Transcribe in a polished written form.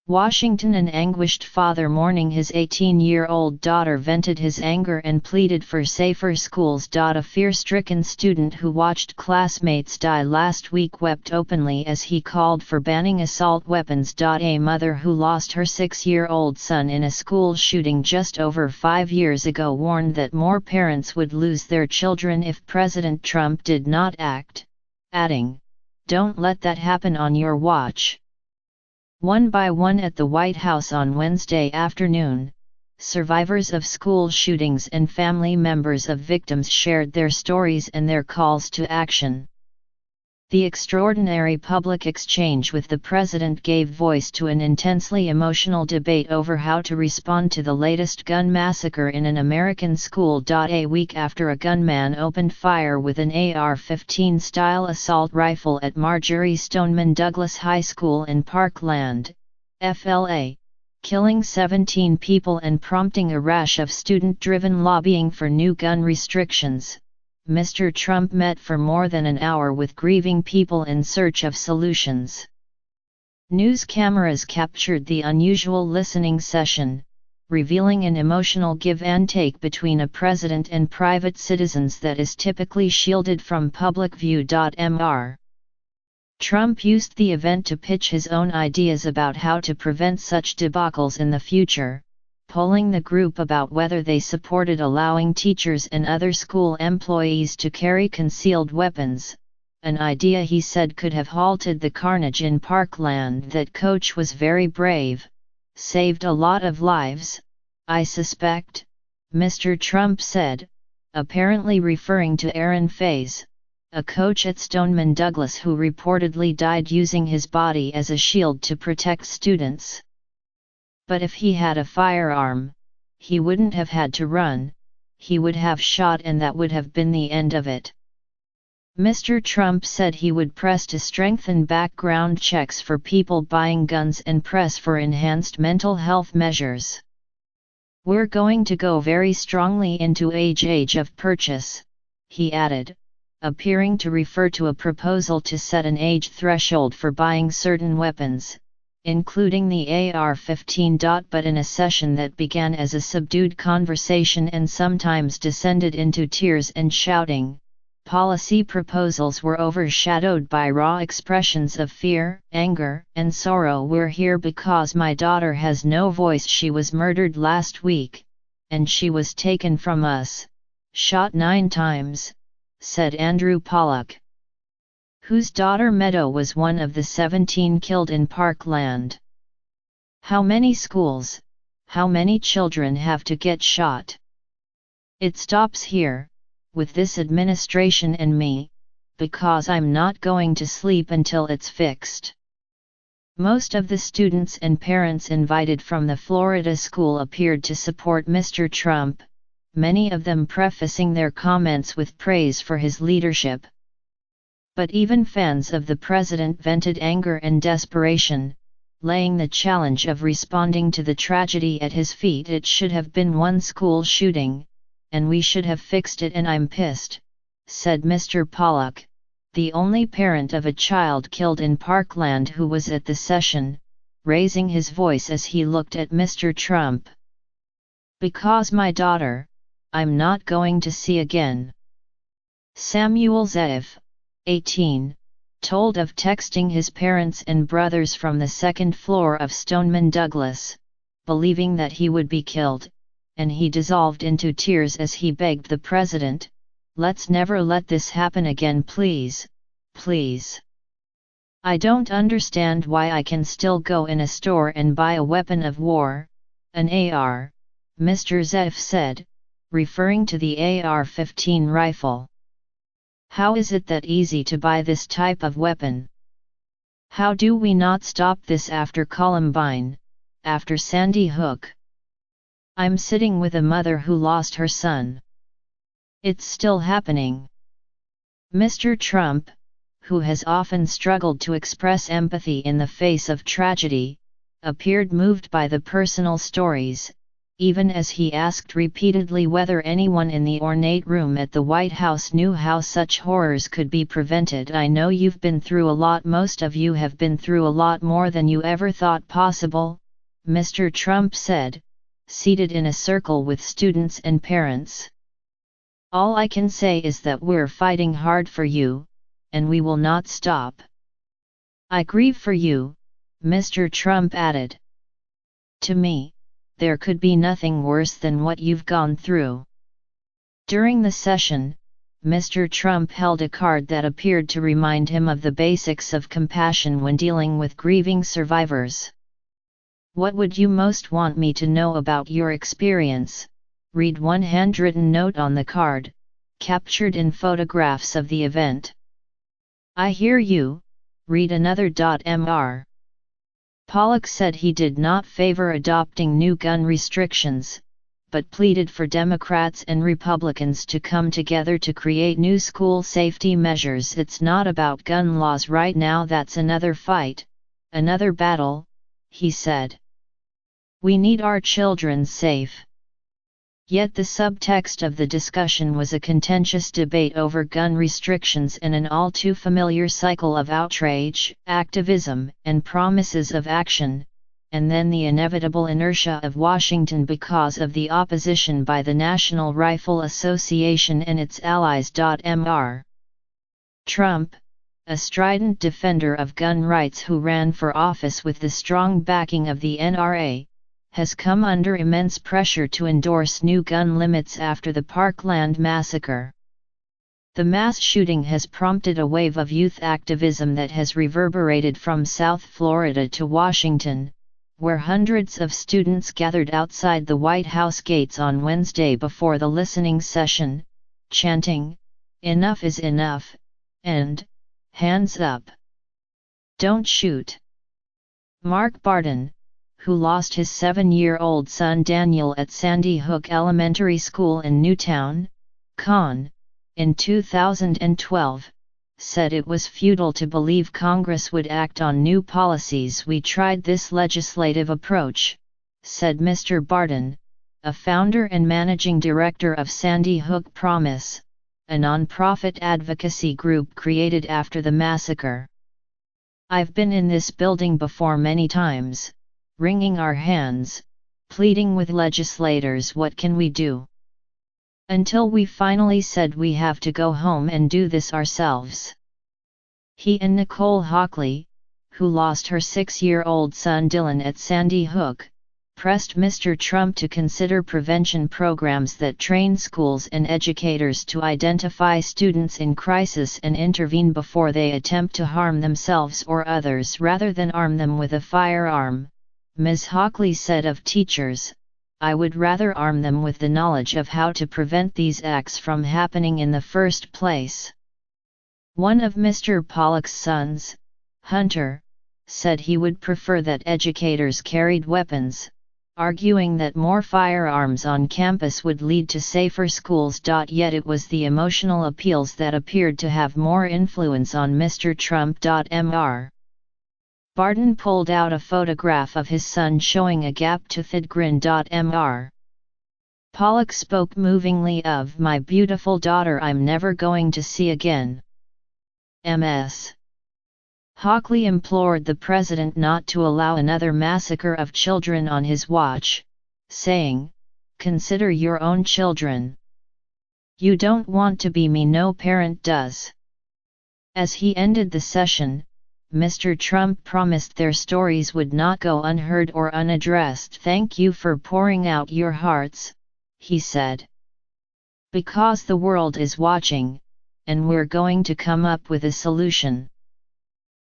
Washington. An anguished father mourning his 18-year-old daughter vented his anger and pleaded for safer schools. A fear-stricken student who watched classmates die last week wept openly as he called for banning assault weapons. A mother who lost her 6-year-old son in a school shooting just over 5 years ago warned that more parents would lose their children if President Trump did not act, adding, "Don't let that happen on your watch." One by one at the White House on Wednesday afternoon, survivors of school shootings and family members of victims shared their stories and their calls to action. The extraordinary public exchange with the president gave voice to an intensely emotional debate over how to respond to the latest gun massacre in an American school. A week after a gunman opened fire with an AR-15 style assault rifle at Marjory Stoneman Douglas High School in Parkland, FLA, killing 17 people and prompting a rash of student-driven lobbying for new gun restrictions, Mr. Trump met for more than an hour with grieving people in search of solutions. News cameras captured the unusual listening session, revealing an emotional give-and-take between a president and private citizens that is typically shielded from public view. Mr. Trump used the event to pitch his own ideas about how to prevent such debacles in the future, polling the group about whether they supported allowing teachers and other school employees to carry concealed weapons, an idea he said could have halted the carnage in Parkland. That coach was very brave, saved a lot of lives, I suspect, Mr. Trump said, apparently referring to Aaron Faze, a coach at Stoneman Douglas who reportedly died using his body as a shield to protect students. But if he had a firearm, he wouldn't have had to run, he would have shot and that would have been the end of it. Mr. Trump said he would press to strengthen background checks for people buying guns and press for enhanced mental health measures. We're going to go very strongly into age of purchase, he added, appearing to refer to a proposal to set an age threshold for buying certain weapons, including the AR-15. But in a session that began as a subdued conversation and sometimes descended into tears and shouting, policy proposals were overshadowed by raw expressions of fear, anger, and sorrow. We're here because my daughter has no voice. She was murdered last week, and she was taken from us, shot 9 times, said Andrew Pollock, whose daughter Meadow was one of the 17 killed in Parkland. How many schools, how many children have to get shot? It stops here, with this administration and me, because I'm not going to sleep until it's fixed. Most of the students and parents invited from the Florida school appeared to support Mr. Trump, many of them prefacing their comments with praise for his leadership. But even fans of the president vented anger and desperation, laying the challenge of responding to the tragedy at his feet. It should have been one school shooting, and we should have fixed it, and I'm pissed, said Mr. Pollock, the only parent of a child killed in Parkland who was at the session, raising his voice as he looked at Mr. Trump. Because my daughter, I'm not going to see again. Samuel Zev, 18, told of texting his parents and brothers from the second floor of Stoneman Douglas, believing that he would be killed, and he dissolved into tears as he begged the president, "Let's never let this happen again, please, please. I don't understand why I can still go in a store and buy a weapon of war, an AR, Mr. Zev said, referring to the AR-15 rifle. How is it that easy to buy this type of weapon? How do we not stop this after Columbine, after Sandy Hook? I'm sitting with a mother who lost her son. It's still happening." Mr. Trump, who has often struggled to express empathy in the face of tragedy, appeared moved by the personal stories, even as he asked repeatedly whether anyone in the ornate room at the White House knew how such horrors could be prevented. "I know you've been through a lot. Most of you have been through a lot more than you ever thought possible," Mr. Trump said, seated in a circle with students and parents. "All I can say is that we're fighting hard for you, and we will not stop. I grieve for you," Mr. Trump added. "To me, there could be nothing worse than what you've gone through." During the session, Mr. Trump held a card that appeared to remind him of the basics of compassion when dealing with grieving survivors. "What would you most want me to know about your experience?" read one handwritten note on the card, captured in photographs of the event. "I hear you," read another. Mr. Pollock said he did not favor adopting new gun restrictions, but pleaded for Democrats and Republicans to come together to create new school safety measures. "It's not about gun laws right now. That's another fight, another battle," he said. "We need our children safe." Yet the subtext of the discussion was a contentious debate over gun restrictions and an all-too-familiar cycle of outrage, activism, and promises of action, and then the inevitable inertia of Washington because of the opposition by the National Rifle Association and its allies. Mr. Trump, a strident defender of gun rights who ran for office with the strong backing of the NRA, has come under immense pressure to endorse new gun limits after the Parkland massacre. The mass shooting has prompted a wave of youth activism that has reverberated from South Florida to Washington, where hundreds of students gathered outside the White House gates on Wednesday before the listening session, chanting, "Enough is enough," and "Hands up. Don't shoot." Mark Barden, who lost his 7-year-old son Daniel at Sandy Hook Elementary School in Newtown, Conn, in 2012, said it was futile to believe Congress would act on new policies. "We tried this legislative approach," said Mr. Barden, a founder and managing director of Sandy Hook Promise, a nonprofit advocacy group created after the massacre. "I've been in this building before many times, wringing our hands, pleading with legislators, what can we do? Until we finally said we have to go home and do this ourselves." He and Nicole Hockley, who lost her 6-year-old son Dylan at Sandy Hook, pressed Mr. Trump to consider prevention programs that train schools and educators to identify students in crisis and intervene before they attempt to harm themselves or others rather than arm them with a firearm. Ms. Hockley said of teachers, "I would rather arm them with the knowledge of how to prevent these acts from happening in the first place." One of Mr. Pollock's sons, Hunter, said he would prefer that educators carried weapons, arguing that more firearms on campus would lead to safer schools. Yet it was the emotional appeals that appeared to have more influence on Mr. Trump. Mr. Barden pulled out a photograph of his son showing a gap-toothed grin. Mr. Pollock spoke movingly of "my beautiful daughter I'm never going to see again." Ms. Hockley implored the president not to allow another massacre of children on his watch, saying, "Consider your own children. You don't want to be me, no parent does." As he ended the session, Mr. Trump promised their stories would not go unheard or unaddressed. "Thank you for pouring out your hearts," he said. "Because the world is watching, and we're going to come up with a solution."